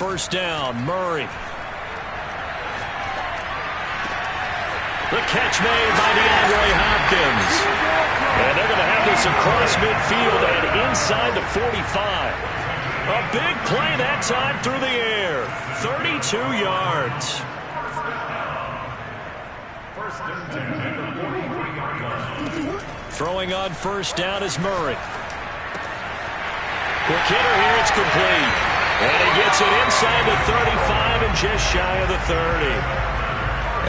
first down. Murray. The catch made by DeAndre Hopkins. And they're going to have this across midfield and inside the 45. A big play that time through the air. 32 yards. Throwing on first down is Murray. Quick hitter here, it's complete. And he gets it inside the 35 and just shy of the 30.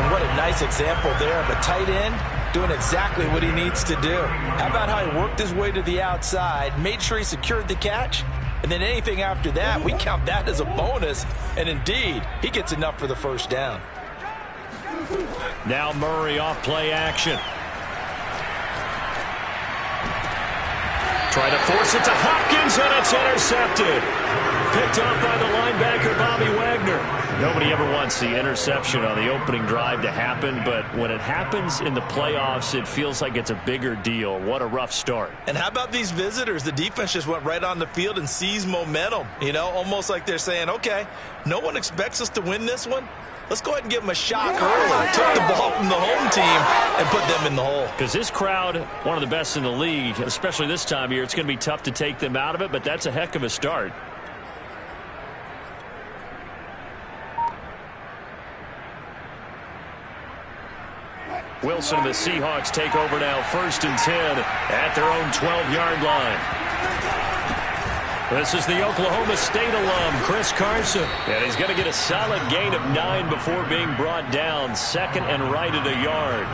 And what a nice example there of a tight end doing exactly what he needs to do. How about how he worked his way to the outside, made sure he secured the catch, and then anything after that, we count that as a bonus. And indeed, he gets enough for the first down. Now Murray off play action. Try to force it to Hopkins, and it's intercepted. Picked up by the linebacker, Bobby Wagner. Nobody ever wants the interception on the opening drive to happen, but when it happens in the playoffs, it feels like it's a bigger deal. What a rough start. And how about these visitors? The defense just went right on the field and seized momentum. You know, almost like they're saying, okay, no one expects us to win this one. Let's go ahead and give them a shock early. Took the ball from the home team and put them in the hole. Because this crowd, one of the best in the league, especially this time of year, it's going to be tough to take them out of it, but that's a heck of a start. Wilson and the Seahawks take over now, 1st and 10 at their own 12-yard line. This is the Oklahoma State alum, Chris Carson. And he's going to get a solid gain of 9 before being brought down. 2nd and right at a yard.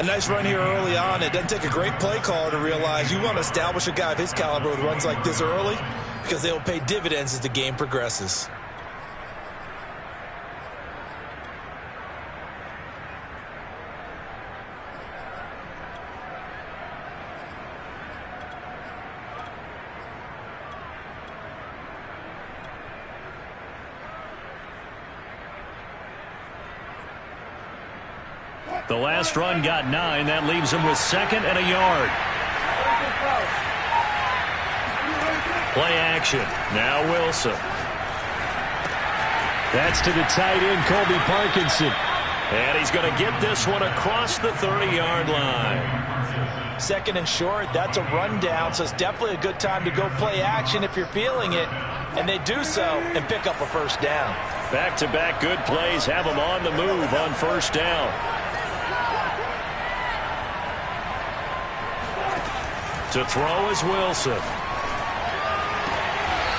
A nice run here early on. It doesn't take a great play caller to realize you want to establish a guy of his caliber with runs like this early, because they will pay dividends as the game progresses. The last run got 9. That leaves him with 2nd and a yard. Play action. Now Wilson. That's to the tight end, Colby Parkinson. And he's going to get this one across the 30-yard line. 2nd and short. That's a rundown, so it's definitely a good time to go play action if you're feeling it. And they do so and pick up a first down. Back-to-back good plays have them on the move on first down. To throw is Wilson.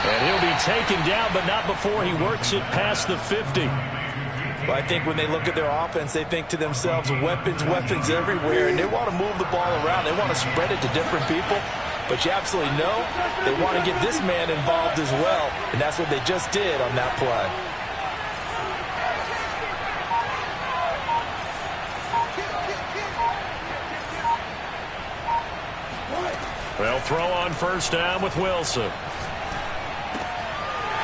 And he'll be taken down, but not before he works it past the 50. Well, I think when they look at their offense, they think to themselves, weapons, weapons everywhere, and they want to move the ball around. They want to spread it to different people, but you absolutely know they want to get this man involved as well, and that's what they just did on that play. They'll throw on first down with Wilson.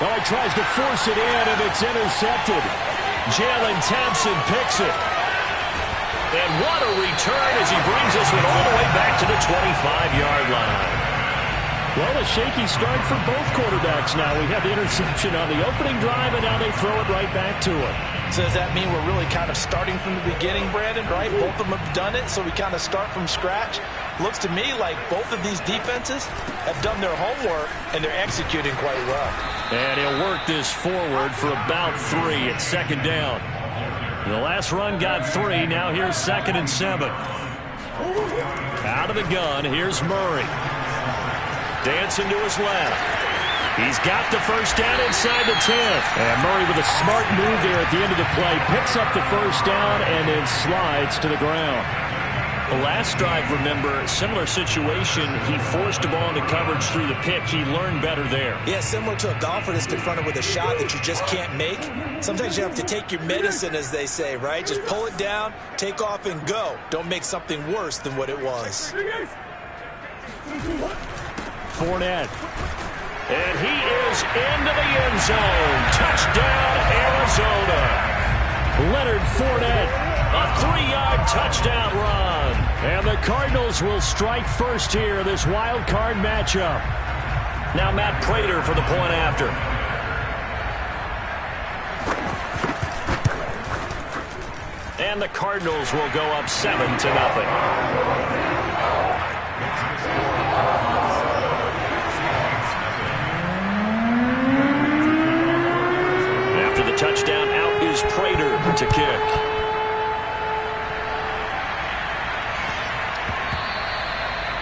Well, he tries to force it in, and it's intercepted. Jalen Thompson picks it. And what a return as he brings us all the way back to the 25-yard line. Well, a shaky start for both quarterbacks now. We have the interception on the opening drive, and now they throw it right back to him. So does that mean we're really kind of starting from the beginning, Brandon, right? Both of them have done it, so we kind of start from scratch. Looks to me like both of these defenses have done their homework, and they're executing quite well. And he'll work this forward for about 3 at 2nd down. The last run got 3. Now here's 2nd and 7. Out of the gun, here's Murray. Dancing to his left. He's got the first down inside the 10. And Murray with a smart move there at the end of the play. Picks up the first down and then slides to the ground. The last drive, remember, similar situation. He forced the ball into coverage through the pick. He learned better there. Yeah, similar to a golfer that's confronted with a shot that you just can't make. Sometimes you have to take your medicine, as they say, right? Just pull it down, take off, and go. Don't make something worse than what it was. Fournette. And he is into the end zone. Touchdown, Arizona. Leonard Fournette. A 3-yard touchdown run. And the Cardinals will strike first here, this wild card matchup. Now Matt Prater for the point after. and the Cardinals will go up 7-0. After the touchdown, out is Prater to kick.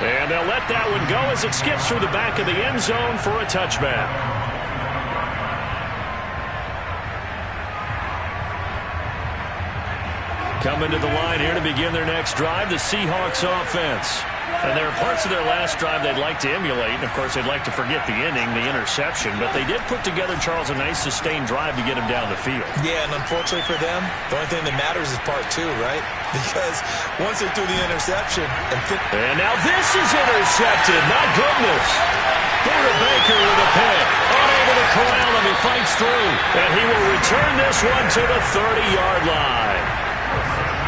And they'll let that one go as it skips through the back of the end zone for a touchback. Coming to the line here to begin their next drive, the Seahawks offense. And there are parts of their last drive they'd like to emulate. And, of course, they'd like to forget the inning, the interception. But they did put together, Charles, a nice sustained drive to get him down the field. Yeah, and unfortunately for them, the only thing that matters is part two, right? Because once they threw the interception. And now this is intercepted. My goodness. Buda Baker with a pick. Unable to corral him. He fights through. And he will return this one to the 30-yard line.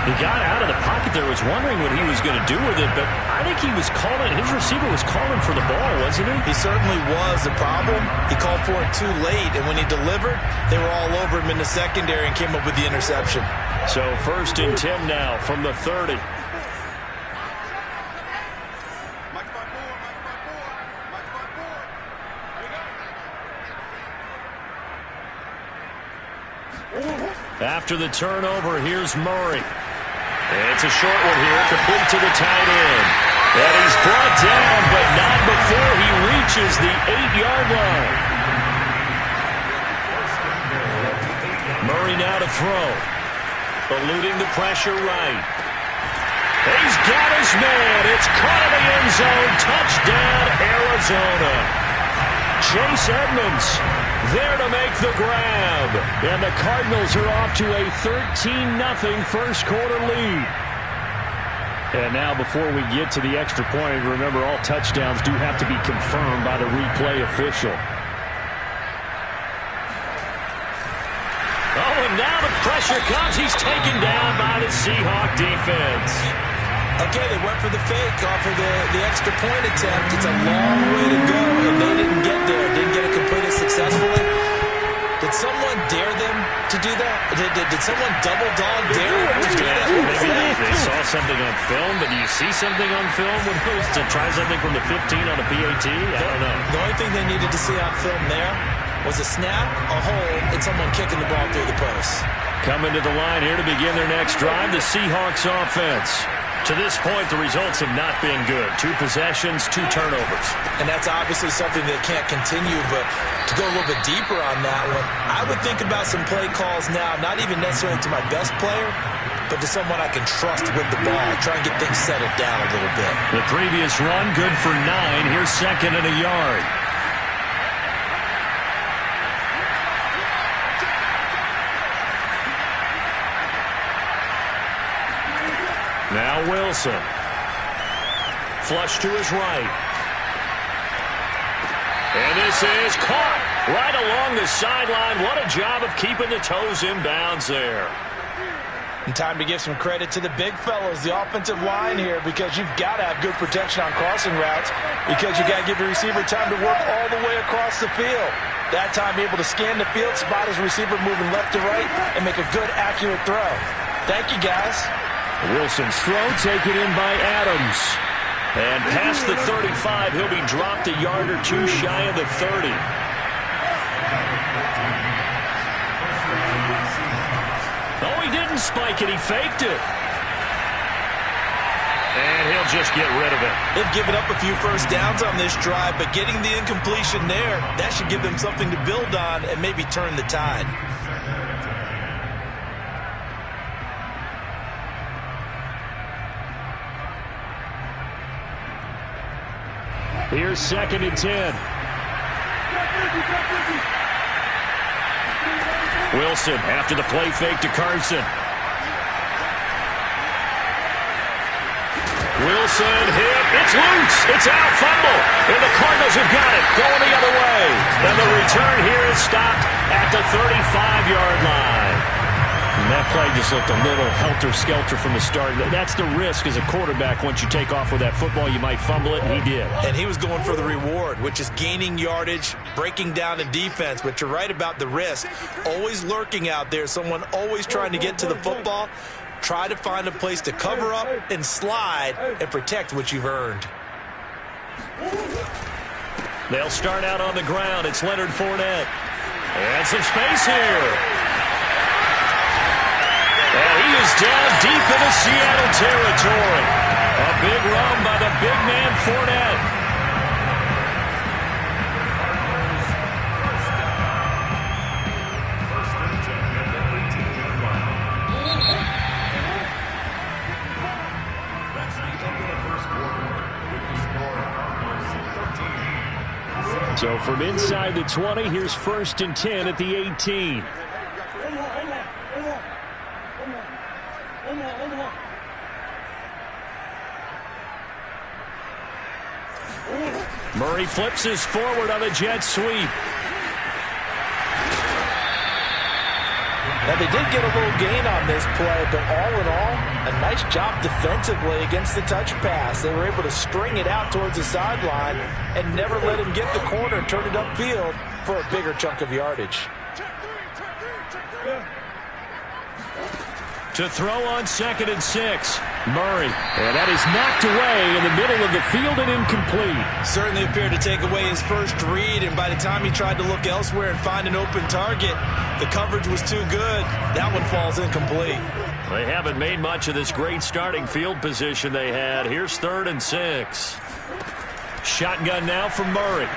He got out of the pocket there, was wondering what he was going to do with it, but I think he was calling, his receiver was calling for the ball, wasn't he? He certainly was. The problem, he called for it too late, and when he delivered, they were all over him in the secondary and came up with the interception. So 1st and 10 now from the 30. After the turnover, here's Murray. It's a short one here, complete to the tight end. And he's brought down, but not before he reaches the 8-yard line. Murray now to throw. Eluding the pressure right. He's got his man. It's caught in the end zone. Touchdown, Arizona. Chase Edmonds there to make the grab. And the Cardinals are off to a 13-0 first quarter lead. And now before we get to the extra point, remember all touchdowns do have to be confirmed by the replay official. Oh, and now the pressure comes. He's taken down by the Seahawk defense. Okay, they went for the fake off of the extra point attempt. It's a long way to go, and they didn't get there. Didn't get it completed successfully. Did someone dare them to do that? Did someone double dog dare them to do that? Maybe they saw something on film, but do you see something on film when it was to try something from the 15 on a PAT? I don't know. The only thing they needed to see on film there was a snap, a hold, and someone kicking the ball through the post. Coming to the line here to begin their next drive, the Seahawks offense. To this point, the results have not been good. 2 possessions, 2 turnovers. And that's obviously something that can't continue, but to go a little bit deeper on that one, I would think about some play calls now, not even necessarily to my best player, but to someone I can trust with the ball. Try and get things settled down a little bit. The previous run, good for 9. Here's 2nd and a yard. Now Wilson. Flush to his right. And this is caught right along the sideline. What a job of keeping the toes in bounds there. And time to give some credit to the big fellows, the offensive line here, because you've got to have good protection on crossing routes, because you got to give your receiver time to work all the way across the field. That time able to scan the field, spot his receiver moving left to right, and make a good, accurate throw. Thank you, guys. Wilson's throw taken in by Adams. And past the 35, he'll be dropped a yard or 2 shy of the 30. Oh, he didn't spike it. He faked it. And he'll just get rid of it. They've given up a few first downs on this drive, but getting the incompletion there, that should give them something to build on and maybe turn the tide. Here's 2nd and 10. Wilson after the play fake to Carson. Wilson hit. It's loose. It's out. Fumble. And the Cardinals have got it. Going the other way. And the return here is stopped at the 35-yard line. And that play just looked a little helter-skelter from the start. That's the risk as a quarterback. Once you take off with that football, you might fumble it, and he did. And he was going for the reward, which is gaining yardage, breaking down the defense. But you're right about the risk. Always lurking out there, someone always trying to get to the football. Try to find a place to cover up and slide and protect what you've earned. They'll start out on the ground. It's Leonard Fournette. And some space here. And he is down deep in the Seattle territory. A big run by the big man Fournette. So from inside the 20, here's 1st and 10 at the 18. Murray flips his forward on a jet sweep. Now, they did get a little gain on this play, but all in all, a nice job defensively against the touch pass. They were able to string it out towards the sideline and never let him get the corner and turn it upfield for a bigger chunk of yardage. To throw on 2nd and 6. Murray. And that is knocked away in the middle of the field and incomplete. Certainly appeared to take away his first read, and by the time he tried to look elsewhere and find an open target, the coverage was too good. That one falls incomplete. They haven't made much of this great starting field position they had. Here's 3rd and 6. Shotgun now from Murray.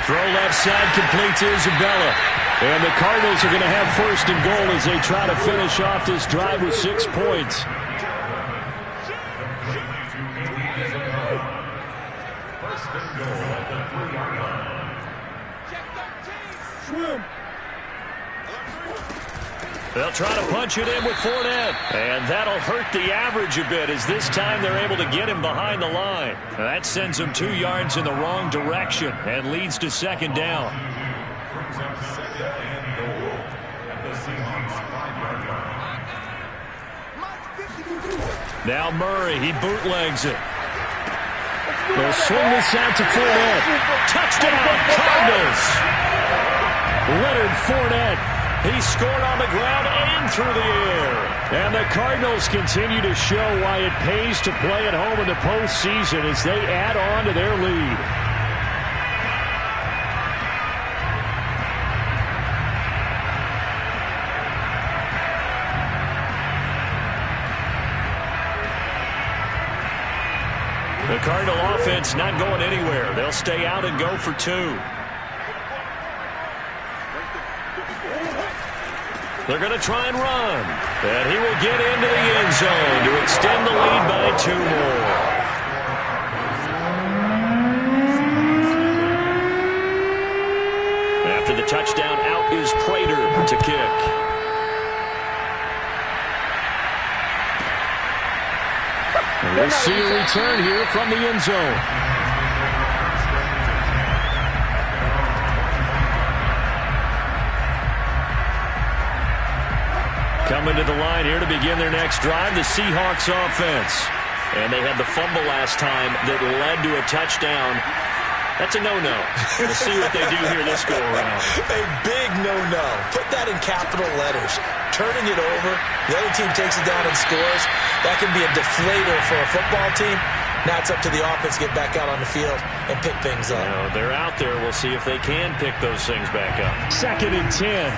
Throw left side, complete to Isabella. And the Cardinals are going to have 1st and goal as they try to finish off this drive with 6 points. They'll try to punch it in with Fournette. And that'll hurt the average a bit as this time they're able to get him behind the line. And that sends him 2 yards in the wrong direction and leads to 2nd down. Now Murray, he bootlegs it. They'll swing this out to Fournette. Touchdown, Cardinals! Leonard Fournette. He scored on the ground and through the air. And the Cardinals continue to show why it pays to play at home in the postseason as they add on to their lead. The Cardinal offense not going anywhere. They'll stay out and go for 2. They're going to try and run. And he will get into the end zone to extend the lead by 2 more. After the touchdown, out is Prater to kick. And we'll see a return here from the end zone. Coming to the line here to begin their next drive, the Seahawks offense. And they had the fumble last time that led to a touchdown. That's a no-no. We'll see what they do here this go-around. A big no-no. Put that in capital letters. Turning it over, the other team takes it down and scores. That can be a deflator for a football team. Now it's up to the offense to get back out on the field and pick things up. Now, they're out there. We'll see if they can pick those things back up. 2nd and 10.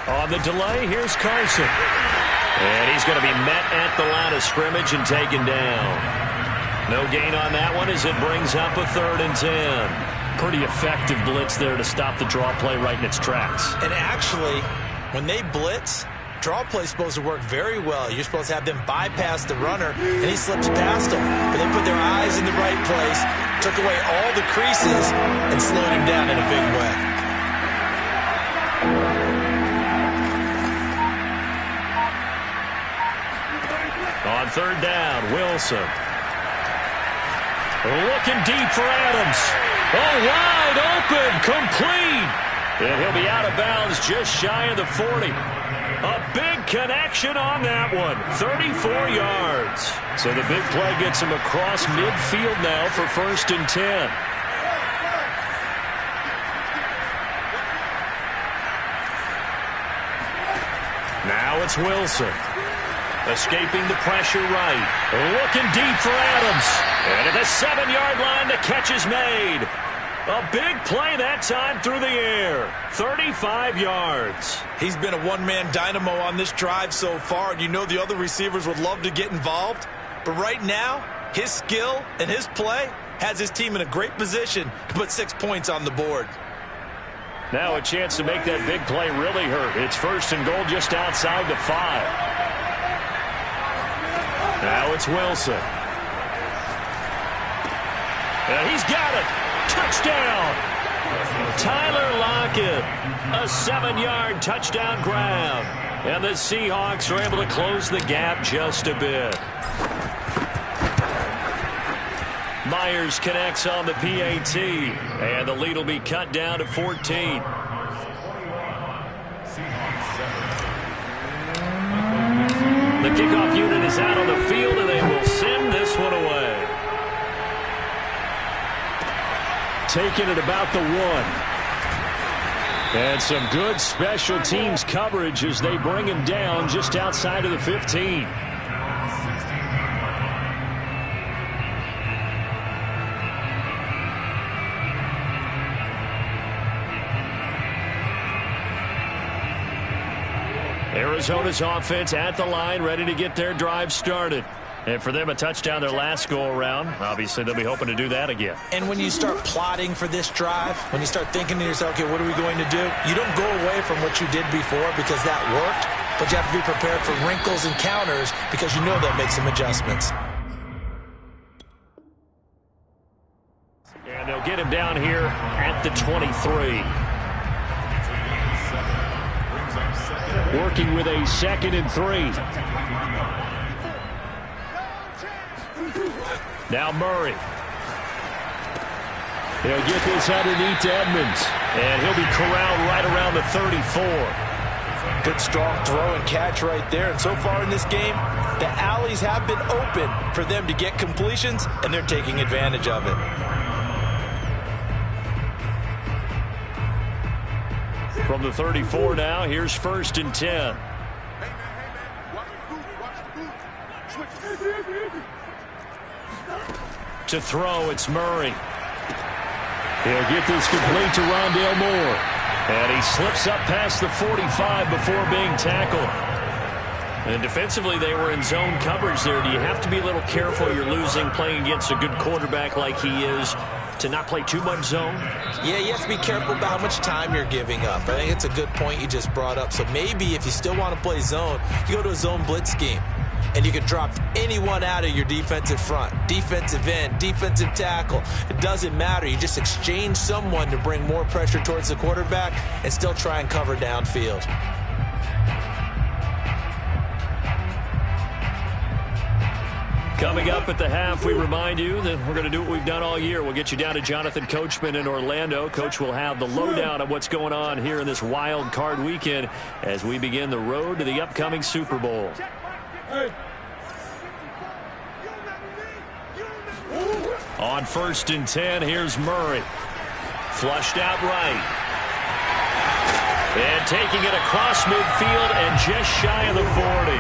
On the delay, here's Carson. And he's going to be met at the line of scrimmage and taken down. No gain on that one as it brings up a 3rd and 10. Pretty effective blitz there to stop the draw play right in its tracks. And actually, when they blitz, draw play is supposed to work very well. You're supposed to have them bypass the runner, and he slips past them. But they put their eyes in the right place, took away all the creases, and slowed him down in a big way. On 3rd down, Wilson. Looking deep for Adams. Oh, wide open, complete. And he'll be out of bounds just shy of the 40. A big connection on that one. 34 yards. So the big play gets him across midfield now for 1st and 10. Now it's Wilson. Escaping the pressure right. Looking deep for Adams. And at the 7-yard line, the catch is made. A big play that time through the air. 35 yards. He's been a one-man dynamo on this drive so far, and you know the other receivers would love to get involved. But right now, his skill and his play has his team in a great position to put 6 points on the board. Now a chance to make that big play really hurt. It's 1st and goal just outside the 5. Now it's Wilson. And he's got it. Touchdown. Tyler Lockett. A 7-yard touchdown grab. And the Seahawks are able to close the gap just a bit. Myers connects on the PAT, and the lead will be cut down to 14. The kickoff unit is out on the field, and they will send this one away. Taken at about the 1. And some good special teams coverage as they bring him down just outside of the 15. Arizona's offense at the line, ready to get their drive started. And for them, a touchdown their last go-around. Obviously, they'll be hoping to do that again. And when you start plotting for this drive, when you start thinking to yourself, okay, what are we going to do? You don't go away from what you did before because that worked, but you have to be prepared for wrinkles and counters because you know they'll make some adjustments. And they'll get him down here at the 23. Working with a 2nd and 3. Now Murray. He'll get this underneath to Edmonds. And he'll be corralled right around the 34. Good strong throw and catch right there. And so far in this game, the alleys have been open for them to get completions, and they're taking advantage of it. From the 34 now, here's 1st and 10. To throw, it's Murray. He'll get this complete to Rondale Moore. And he slips up past the 45 before being tackled. And defensively, they were in zone coverage there. Do you have to be a little careful? You're losing playing against a good quarterback like he is, to not play too much zone? Yeah, you have to be careful about how much time you're giving up. I think it's a good point you just brought up. So maybe if you still want to play zone, you go to a zone blitz scheme. And you can drop anyone out of your defensive front, defensive end, defensive tackle. It doesn't matter. You just exchange someone to bring more pressure towards the quarterback and still try and cover downfield. Coming up at the half, we remind you that we're going to do what we've done all year. We'll get you down to Jonathan Coachman in Orlando. Coach will have the lowdown of what's going on here in this wild card weekend as we begin the road to the upcoming Super Bowl. On 1st and 10, here's Murray. Flushed out right. And taking it across midfield and just shy of the 40.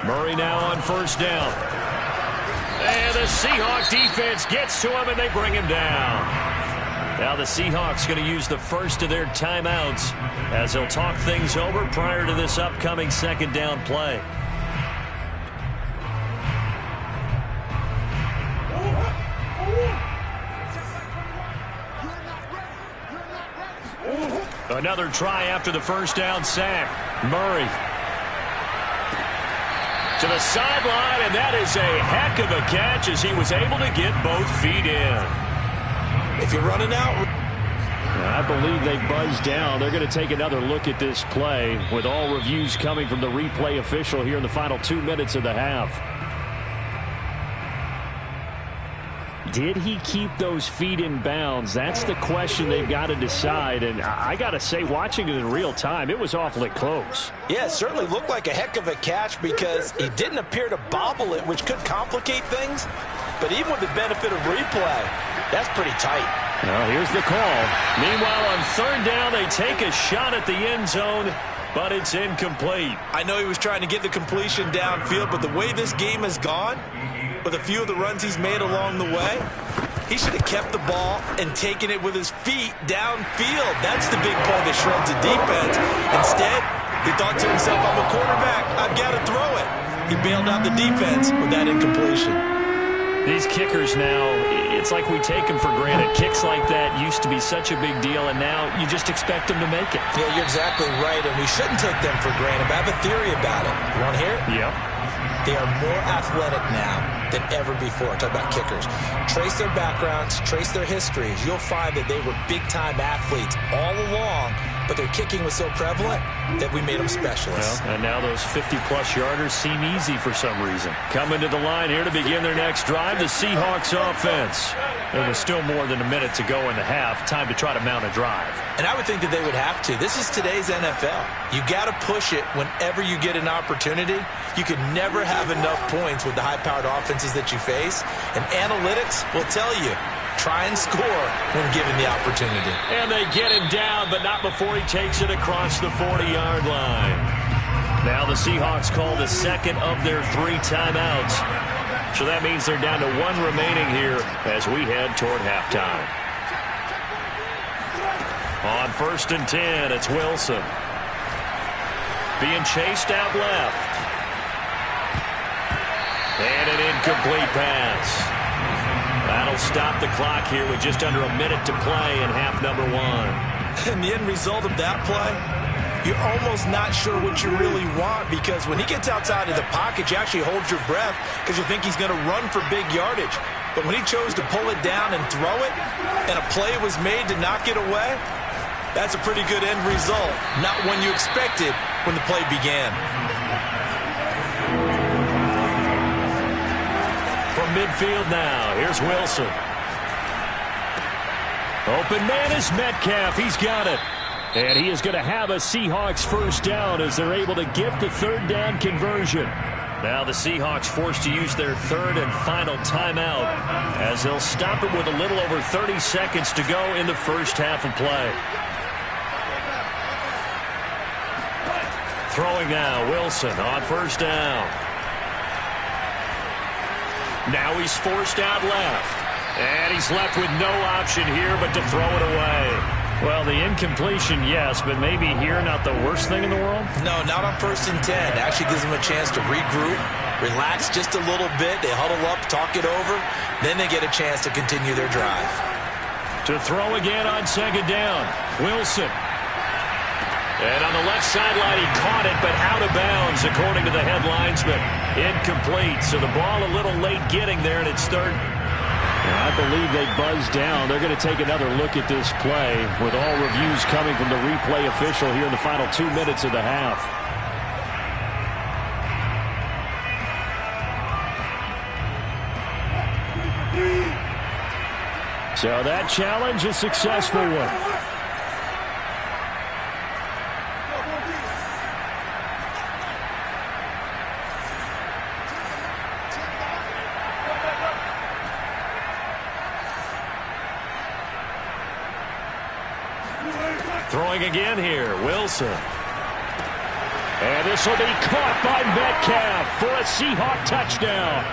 Murray now on 1st down. And the Seahawks defense gets to him and they bring him down. Now the Seahawks going to use the first of their timeouts as they'll talk things over prior to this upcoming 2nd down play. Another try after the 1st down sack. Murray to the sideline, and that is a heck of a catch as he was able to get both feet in. If you're running out, I believe they buzzed down. They're going to take another look at this play with all reviews coming from the replay official here in the final 2 minutes of the half. Did he keep those feet in bounds? That's the question they've got to decide. And I got to say, watching it in real time, it was awfully close. Yeah, it certainly looked like a heck of a catch because he didn't appear to bobble it, which could complicate things. But even with the benefit of replay, that's pretty tight. Well, here's the call. Meanwhile, on third down, they take a shot at the end zone, but it's incomplete. I know he was trying to get the completion downfield, but the way this game has gone, with a few of the runs he's made along the way, he should have kept the ball and taken it with his feet downfield. That's the big play that shreds the defense. Instead, he thought to himself, I'm a quarterback, I've got to throw it. He bailed out the defense with that incompletion. These kickers now, it's like we take them for granted. Kicks like that used to be such a big deal, and now you just expect them to make it. Yeah, you're exactly right, and we shouldn't take them for granted, but I have a theory about it. You want to hear it? Yep. They are more athletic now than ever before. Talk about kickers. Trace their backgrounds, trace their histories. You'll find that they were big-time athletes all along, but their kicking was so prevalent that we made them specialists. Well, and now those 50-plus yarders seem easy for some reason. Coming to the line here to begin their next drive, the Seahawks offense. There was still more than a minute to go in the half. Time to try to mount a drive. And I would think that they would have to. This is today's NFL. You got to push it whenever you get an opportunity. You could never have enough points with the high-powered offenses that you face. And analytics will tell you, try and score when given the opportunity. And they get him down, but not before he takes it across the 40-yard line. Now the Seahawks call the second of their 3 timeouts. So that means they're down to 1 remaining here as we head toward halftime. On 1st and 10, it's Wilson. Being chased out left. And an incomplete pass. That'll stop the clock here with just under a minute to play in half number 1. And the end result of that play, you're almost not sure what you really want because when he gets outside of the pocket, you actually hold your breath because you think he's going to run for big yardage. But when he chose to pull it down and throw it, and a play was made to knock it away, that's a pretty good end result. Not one you expected when the play began. From midfield now, here's Wilson. Open man is Metcalf. He's got it. And he is going to have a Seahawks first down as they're able to get the third down conversion. Now the Seahawks forced to use their third and final timeout as they'll stop it with a little over 30 seconds to go in the first half of play. Throwing now, Wilson on first down. Now he's forced out left. And he's left with no option here but to throw it away. Well, the incompletion, yes, but maybe here not the worst thing in the world? No, not on 1st and 10. It actually gives them a chance to regroup, relax just a little bit. They huddle up, talk it over. Then they get a chance to continue their drive. To throw again on 2nd down, Wilson. And on the left sideline, he caught it, but out of bounds, according to the head linesman. Incomplete, so the ball a little late getting there, and it's third. I believe they buzzed down. They're going to take another look at this play with all reviews coming from the replay official here in the final 2 minutes of the half. So that challenge, a successful one. Throwing again here, Wilson. And this will be caught by Metcalf for a Seahawk touchdown.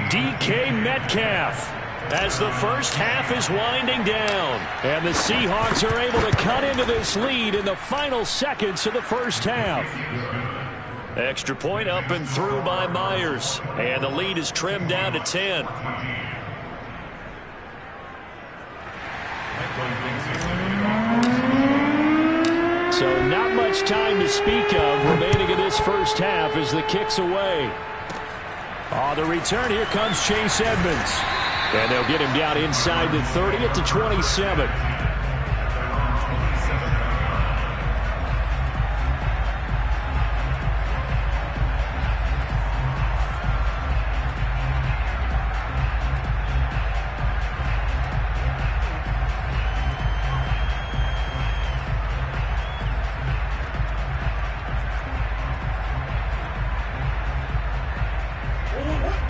DK Metcalf as the first half is winding down. And the Seahawks are able to cut into this lead in the final seconds of the first half. Extra point up and through by Myers. And the lead is trimmed down to 10. So not much time to speak of remaining in this first half as the kick's away. On the return, here comes Chase Edmonds. And they'll get him down inside the 30 at the 27.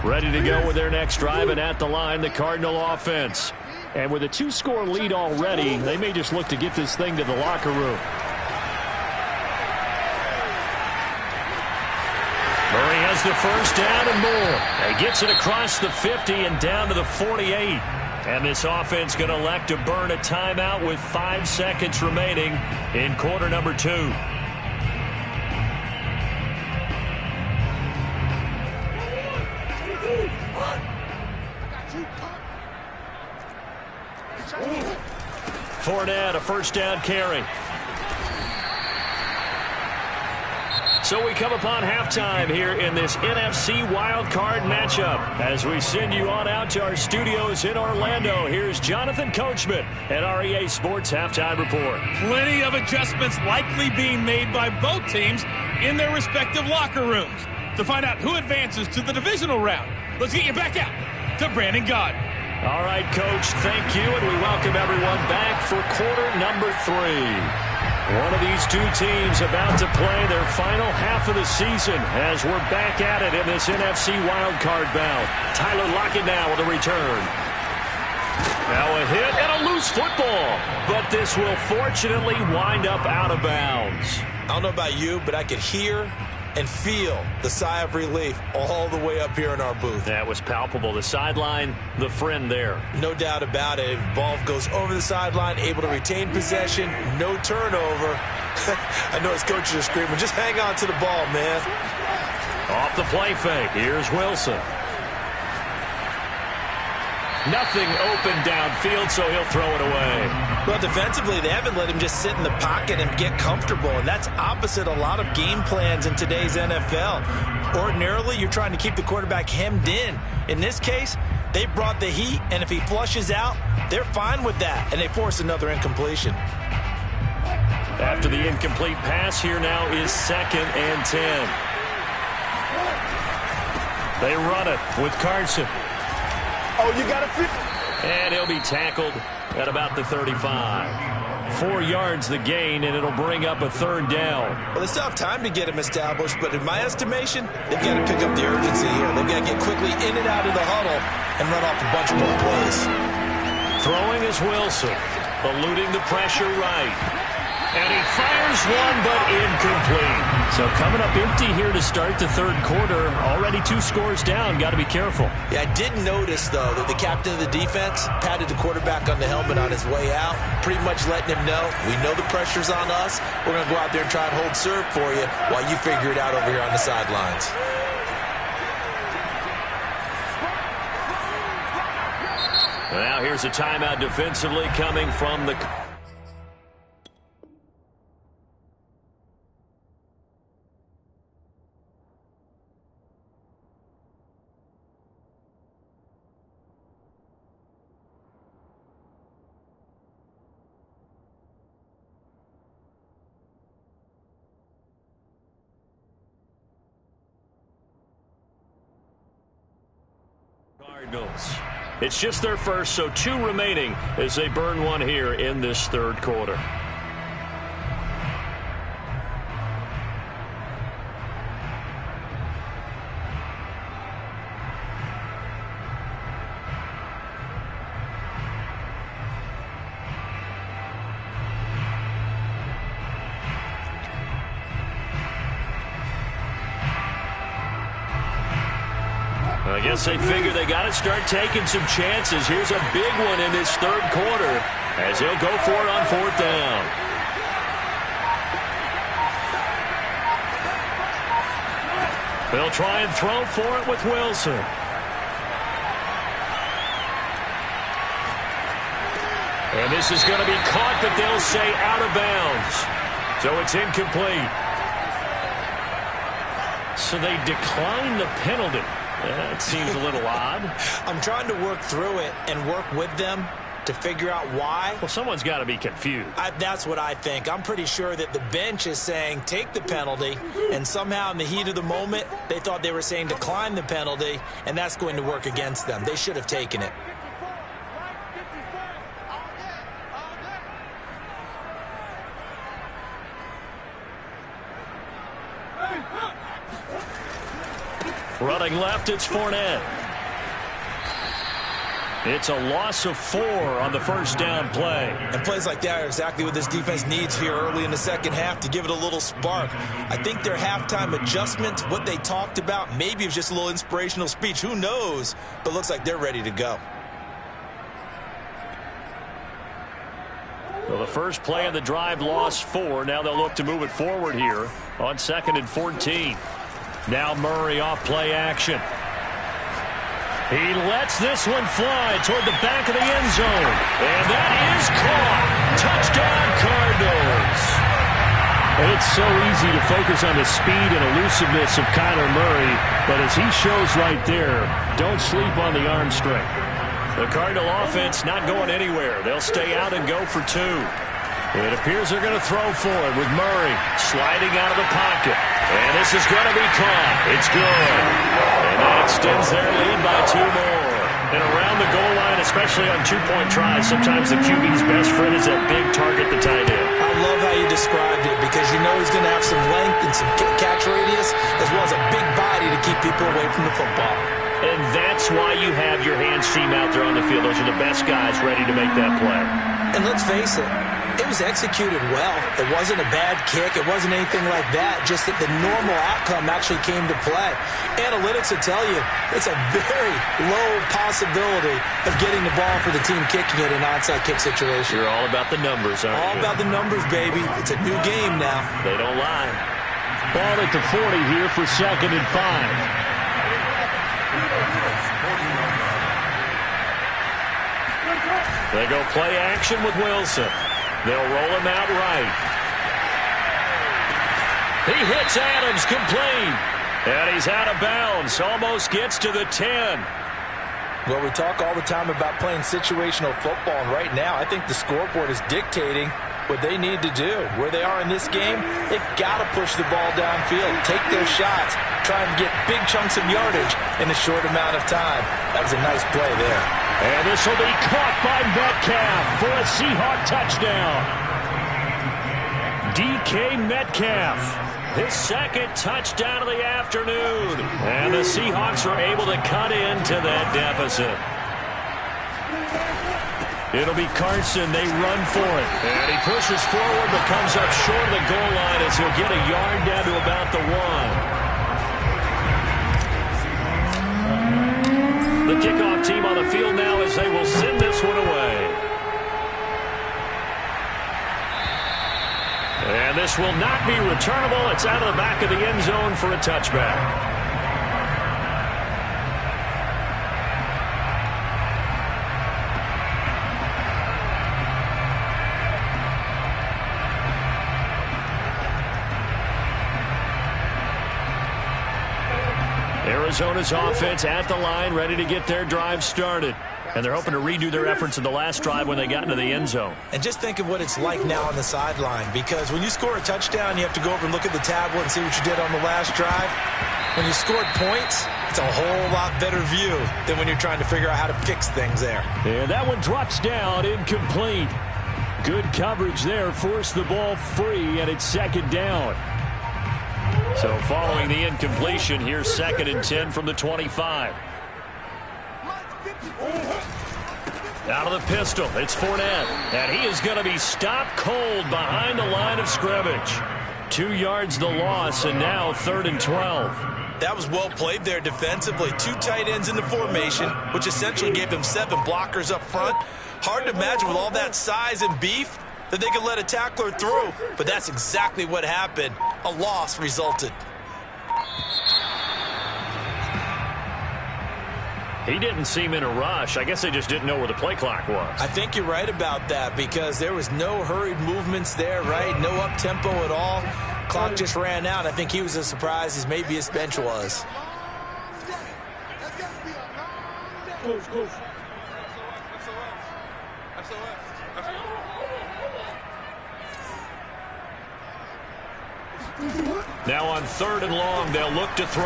Ready to go with their next drive, and at the line, the Cardinal offense. And with a 2-score lead already, they may just look to get this thing to the locker room. Murray has the first down and more. He gets it across the 50 and down to the 48. And this offense going to elect to burn a timeout with 5 seconds remaining in quarter number 2. Fournette, a first down carry. So we come upon halftime here in this NFC wildcard matchup. As we send you on out to our studios in Orlando, here's Jonathan Coachman at REA Sports Halftime Report. Plenty of adjustments likely being made by both teams in their respective locker rooms. To find out who advances to the divisional round, let's get you back out to Brandon Gaudin. All right, Coach, thank you, and we welcome everyone back for quarter number 3. One of these two teams about to play their final half of the season as we're back at it in this NFC wildcard bout. Tyler Lockett now with a return. Now a hit and a loose football, but this will fortunately wind up out of bounds. I don't know about you, but I could hear and feel the sigh of relief all the way up here in our booth. That was palpable. The sideline, the friend there. No doubt about it. Ball goes over the sideline, able to retain possession, no turnover. I know his coaches are screaming, just hang on to the ball, man. Off the play fake. Here's Wilson. Nothing open downfield, so he'll throw it away. Well, defensively, they haven't let him just sit in the pocket and get comfortable, and that's opposite a lot of game plans in today's NFL. Ordinarily, you're trying to keep the quarterback hemmed in. In this case, they brought the heat, and if he flushes out, they're fine with that, and they force another incompletion. After the incomplete pass, here now is 2nd and 10. They run it with Carson. Oh, you got to fit. And he'll be tackled at about the 35. 4 yards the gain, and it'll bring up a 3rd down. Well, they still have time to get him established, but in my estimation, they've got to pick up the urgency here. They've got to get quickly in and out of the huddle and run off a bunch more plays. Throwing is Wilson, eluding the pressure right. And he fires one, but incomplete. So coming up empty here to start the 3rd quarter. Already 2 scores down. Got to be careful. Yeah, I did notice, though, that the captain of the defense patted the quarterback on the helmet on his way out, pretty much letting him know, we know the pressure's on us. We're going to go out there and try and hold serve for you while you figure it out over here on the sidelines. Now here's a timeout defensively coming from the... Cardinals. It's just their first, so 2 remaining as they burn one here in this 3rd quarter. I guess they figure they got to start taking some chances. Here's a big one in this 3rd quarter as he'll go for it on 4th down. They'll try and throw for it with Wilson. And this is going to be caught, but they'll say out of bounds. So it's incomplete. So they decline the penalty. That seems a little odd. I'm trying to work through it and work with them to figure out why. Well, someone's got to be confused. That's what I think. I'm pretty sure that the bench is saying take the penalty, and somehow in the heat of the moment, they thought they were saying decline the penalty, and that's going to work against them. They should have taken it. Running left, it's Fournette. It's a loss of 4 on the first down play. And plays like that are exactly what this defense needs here early in the second half to give it a little spark. I think their halftime adjustments, what they talked about, maybe it was just a little inspirational speech. Who knows? But looks like they're ready to go. Well, the first play of the drive lost 4. Now they'll look to move it forward here on 2nd and 14. Now Murray off play action. He lets this one fly toward the back of the end zone. And that is caught. Touchdown, Cardinals. It's so easy to focus on the speed and elusiveness of Kyler Murray, but as he shows right there, don't sleep on the arm strength. The Cardinal offense not going anywhere. They'll stay out and go for 2. It appears they're going to throw for it with Murray sliding out of the pocket. And this is going to be caught. It's good. And that extends their lead by 2 more. And around the goal line, especially on 2-point tries, sometimes the QB's best friend is that big target, the tight end. I love how you described it because you know he's going to have some length and some catch radius as well as a big body to keep people away from the football. And that's why you have your hands team out there on the field. Those are the best guys ready to make that play. And let's face it, it was executed well. It wasn't a bad kick. It wasn't anything like that. Just that the normal outcome actually came to play. Analytics will tell you it's a very low possibility of getting the ball for the team kicking it in an onside kick situation. You're all about the numbers, aren't you? All about the numbers, baby. It's a new game now. They don't lie. Ball at the 40 here for 2nd and 5. They go play action with Wilson. They'll roll him out right. He hits Adams complete. And he's out of bounds. Almost gets to the 10. Well, we talk all the time about playing situational football. And right now, I think the scoreboard is dictating what they need to do. Where they are in this game, they've got to push the ball downfield, take their shots, try and get big chunks of yardage in a short amount of time. That was a nice play there. And this will be caught by Metcalf for a Seahawk touchdown. DK Metcalf, his 2nd touchdown of the afternoon. And the Seahawks are able to cut into that deficit. It'll be Carson. They run for it. And he pushes forward but comes up short of the goal line as he'll get a yard down to about the 1. The kickoff team on the field now as they will send this one away. And this will not be returnable. It's out of the back of the end zone for a touchback. Arizona's offense at the line, ready to get their drive started. And they're hoping to redo their efforts in the last drive when they got into the end zone. And just think of what it's like now on the sideline, because when you score a touchdown, you have to go over and look at the tablet and see what you did on the last drive. When you scored points, it's a whole lot better view than when you're trying to figure out how to fix things there. And that one drops down, incomplete. Good coverage there, forced the ball free, and it's 2nd down. So following the incompletion, here's 2nd and 10 from the 25. Out of the pistol, it's Fournette. And he is going to be stopped cold behind the line of scrimmage. 2 yards the loss, and now 3rd and 12. That was well played there defensively. 2 tight ends in the formation, which essentially gave them 7 blockers up front. Hard to imagine with all that size and beef that they could let a tackler through, but that's exactly what happened. A loss resulted. He didn't seem in a rush. I guess they just didn't know where the play clock was. I think you're right about that because there was no hurried movements there, right? No up-tempo at all. Clock just ran out. I think he was as surprised as maybe his bench was. Now on 3rd and long, they'll look to throw.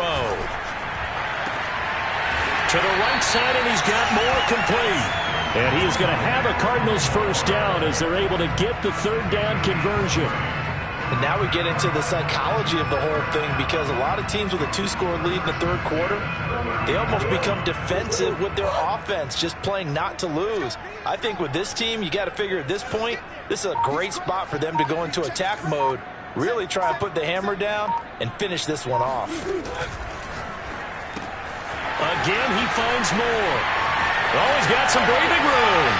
To the right side, and he's got more complete. And he is going to have a Cardinals first down as they're able to get the 3rd down conversion. And now we get into the psychology of the whole thing, because a lot of teams with a 2-score lead in the 3rd quarter, they almost become defensive with their offense, just playing not to lose. I think with this team, you got to figure at this point, this is a great spot for them to go into attack mode, really try and put the hammer down and finish this one off. Again, he finds more. Oh, he's got some breathing room.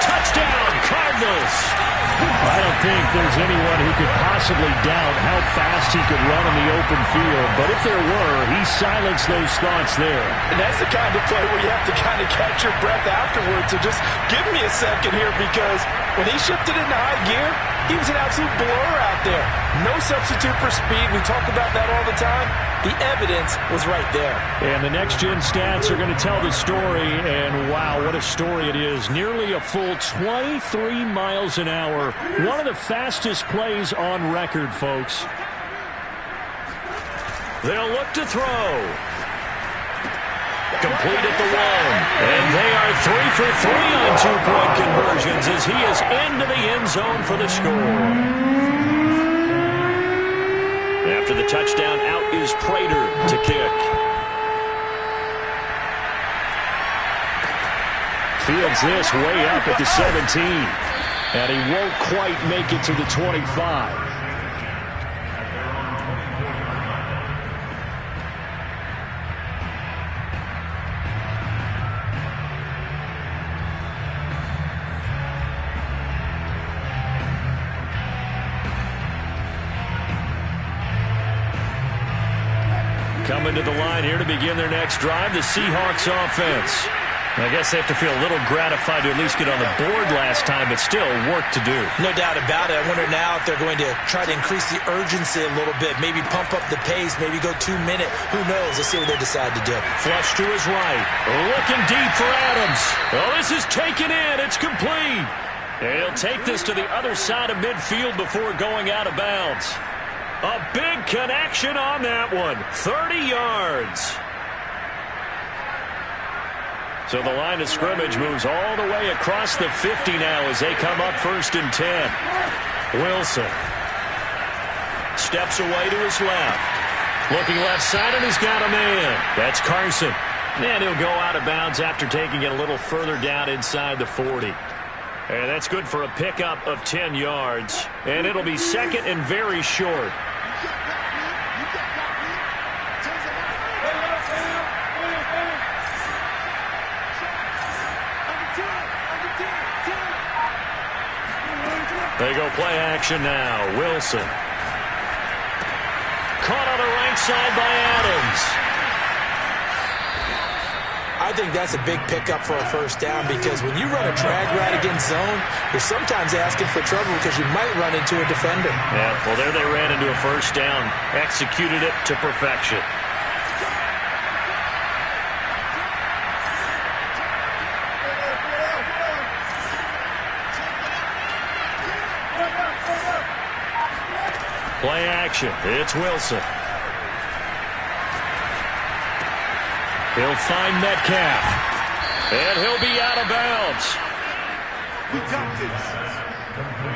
Touchdown, Cardinals. I don't think there's anyone who could possibly doubt how fast he could run in the open field. But if there were, he silenced those thoughts there. And that's the kind of play where you have to kind of catch your breath afterwards. So just give me a second here, because when he shifted into high gear, he was an absolute blur out there. No substitute for speed. We talk about that all the time. The evidence was right there. And the next-gen stats are going to tell the story, and wow, what a story it is. Nearly a full 23 miles an hour. One of the fastest plays on record, folks. They'll look to throw. Complete at the 1. And they are 3 for 3 on 2-point conversions as he is into the end zone for the score. After the touchdown, out is Prater to kick. Fields this way up at the 17. And he won't quite make it to the 25. Coming to the line here to begin their next drive, the Seahawks offense. I guess they have to feel a little gratified to at least get on the board last time, but still work to do. No doubt about it. I wonder now if they're going to try to increase the urgency a little bit, maybe pump up the pace, maybe go 2-minute. Who knows? Let's see what they decide to do. Flush to his right. Looking deep for Adams. Oh, this is taken in. It's complete. And he'll take this to the other side of midfield before going out of bounds. A big connection on that one. 30 yards. So the line of scrimmage moves all the way across the 50 now as they come up 1st and 10. Wilson steps away to his left. Looking left side, and he's got a man. That's Carson. And he'll go out of bounds after taking it a little further down inside the 40. And that's good for a pickup of 10 yards. And it'll be 2nd and very short. They go play action now. Wilson. Caught on the right side by Adams. I think that's a big pickup for a first down, because when you run a drag route against zone, you're sometimes asking for trouble because you might run into a defender. Yeah, well, there they ran into a first down. Executed it to perfection. Play action. It's Wilson. He'll find Metcalf. And he'll be out of bounds.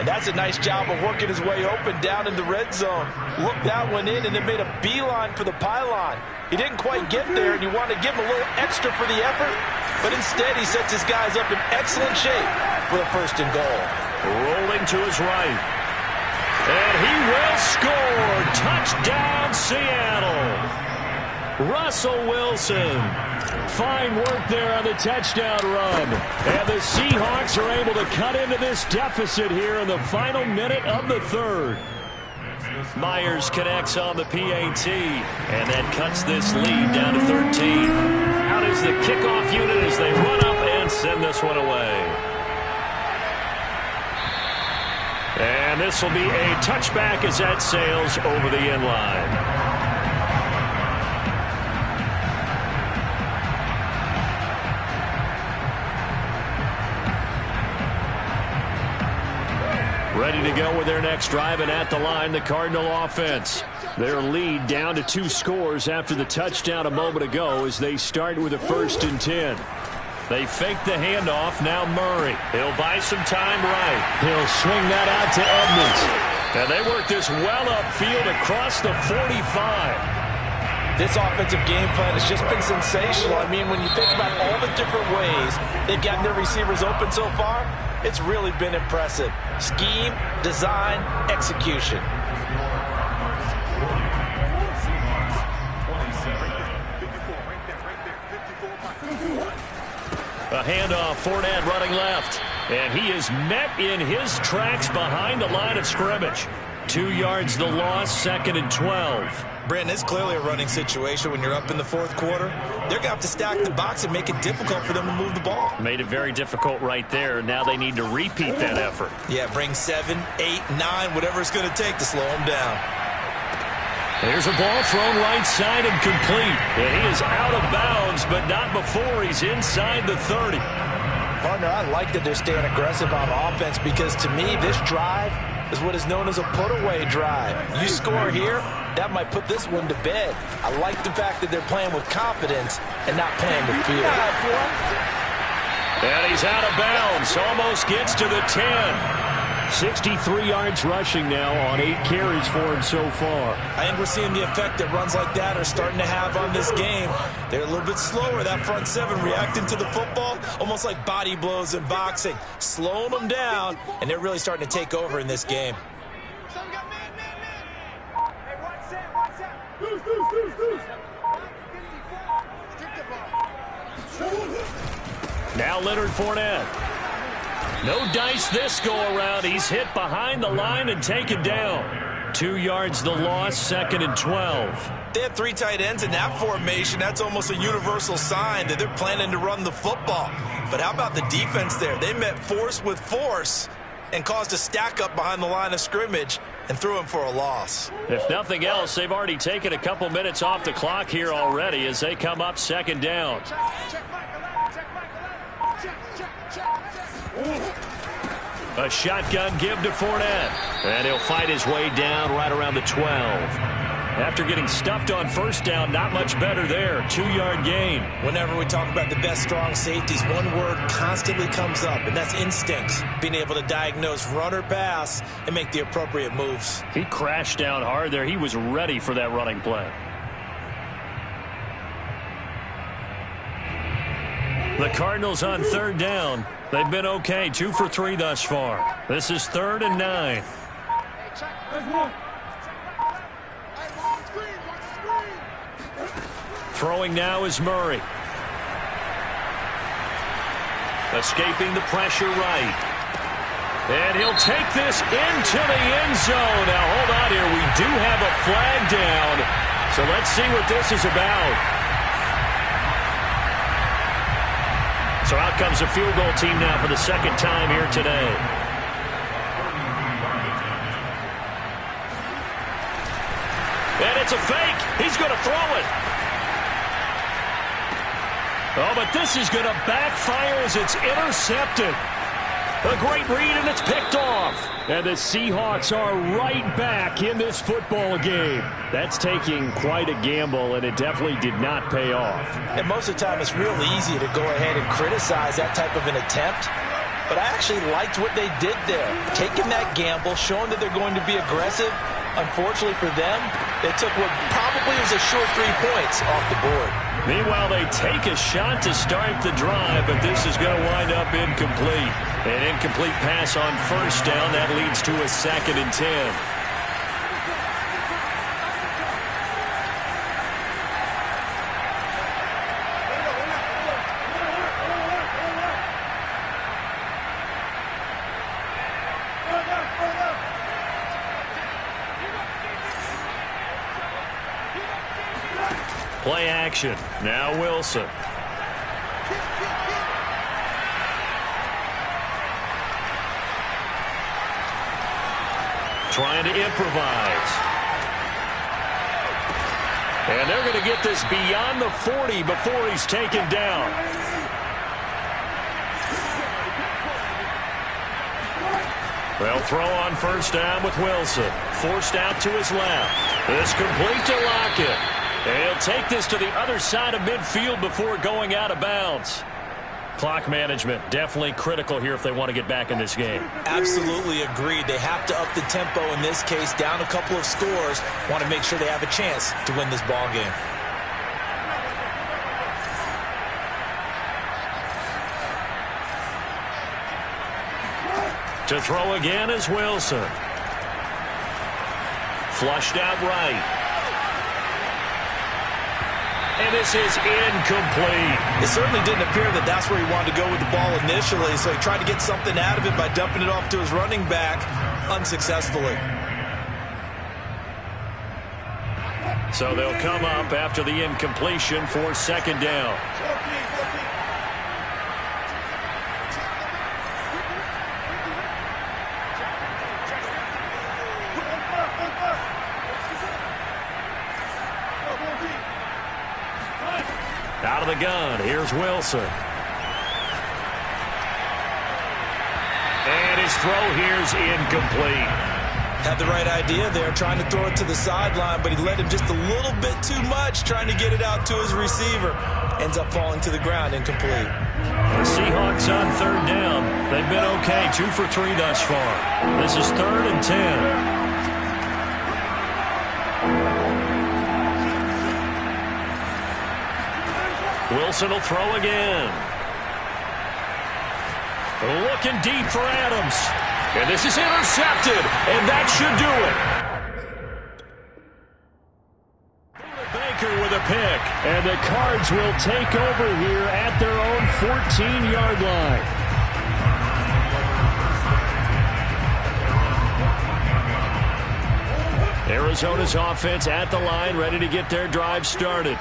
And that's a nice job of working his way open down in the red zone. Looked that one in and then made a beeline for the pylon. He didn't quite get there, and you want to give him a little extra for the effort. But instead, he sets his guys up in excellent shape for the 1st and goal. Rolling to his right. And he will score. Touchdown, Seattle. Russell Wilson. Fine work there on the touchdown run. And the Seahawks are able to cut into this deficit here in the final minute of the 3rd. Myers connects on the PAT. And that cuts this lead down to 13. Out is the kickoff unit as they run up and send this one away. And this will be a touchback as that sails over the end line. ready to go with their next drive, and at the line, the Cardinal offense. Their lead down to 2 scores after the touchdown a moment ago as they start with a 1st and 10. They fake the handoff. Now Murray. He'll buy some time right. He'll swing that out to Edmonds. And they work this well upfield across the 45. This offensive game plan has just been sensational. I mean, when you think about all the different ways they've gotten their receivers open so far, it's really been impressive. Scheme, design, execution. A handoff, Fournette running left. And he is met in his tracks behind the line of scrimmage. 2 yards the loss, 2nd and 12. Brandon, it's clearly a running situation when you're up in the 4th quarter. They're going to have to stack the box and make it difficult for them to move the ball. Made it very difficult right there. Now they need to repeat that effort. Yeah, bring 7, 8, 9, whatever it's going to take to slow them down. There's a ball thrown right side and complete. And he is out of bounds, but not before he's inside the 30. Partner, I like that they're staying aggressive on offense because to me, this drive is what is known as a put-away drive. You score here, that might put this one to bed. I like the fact that they're playing with confidence and not playing with fear. And he's out of bounds. Almost gets to the 10. 63 yards rushing now on 8 carries for him so far. I think we're seeing the effect that runs like that are starting to have on this game. They're a little bit slower, that front 7 reacting to the football, almost like body blows in boxing, slowing them down, and they're really starting to take over in this game. Now Leonard Fournette. No dice this go-around. He's hit behind the line and taken down. 2 yards the loss, 2nd and 12. They have 3 tight ends in that formation. That's almost a universal sign that they're planning to run the football. But how about the defense there? They met force with force and caused a stack up behind the line of scrimmage and threw him for a loss. If nothing else, they've already taken a couple minutes off the clock here already as they come up 2nd down. A shotgun give to Fournette. And he'll fight his way down right around the 12. After getting stuffed on 1st down, not much better there. 2-yard gain. Whenever we talk about the best strong safeties, one word constantly comes up, and that's instincts. Being able to diagnose run or pass and make the appropriate moves. He crashed down hard there. He was ready for that running play. The Cardinals on 3rd down. They've been okay, 2 for 3 thus far. This is 3rd and 9. Throwing now is Murray. Escaping the pressure right. And he'll take this into the end zone. Now hold on here. We do have a flag down. So let's see what this is about. So out comes the field goal team now for the 2nd time here today. And it's a fake. He's going to throw it. Oh, but this is going to backfire as it's intercepted. A great read, and it's picked off. And the Seahawks are right back in this football game. That's taking quite a gamble, and it definitely did not pay off. And most of the time, it's real easy to go ahead and criticize that type of an attempt. But I actually liked what they did there. Taking that gamble, showing that they're going to be aggressive. Unfortunately for them, they took what probably was a short 3 points off the board. Meanwhile, they take a shot to start the drive, but this is going to wind up incomplete. An incomplete pass on 1st down. That leads to a 2nd and 10. Play action. Now Wilson. Trying to improvise. And they're going to get this beyond the 40 before he's taken down. They'll throw on first down with Wilson. Forced out to his left. This complete to Lockett. He'll take this to the other side of midfield before going out of bounds. Clock management definitely critical here if they want to get back in this game. Absolutely agreed. They have to up the tempo in this case, down a couple of scores. Want to make sure they have a chance to win this ball game. To throw again is Wilson. Flushed out right. And this is incomplete. It certainly didn't appear that that's where he wanted to go with the ball initially, so he tried to get something out of it by dumping it off to his running back unsuccessfully. So they'll come up after the incompletion for second down. Out of the gun, here's Wilson. And his throw here's incomplete. Had the right idea there, trying to throw it to the sideline, but he led him just a little bit too much, trying to get it out to his receiver. Ends up falling to the ground, incomplete. The Seahawks on third down. They've been okay, 2 for 3 thus far. This is 3rd and 10. Wilson will throw again. Looking deep for Adams. And this is intercepted. And that should do it. Baker with a pick. And the Cards will take over here at their own 14-yard line. Arizona's offense at the line, ready to get their drive started.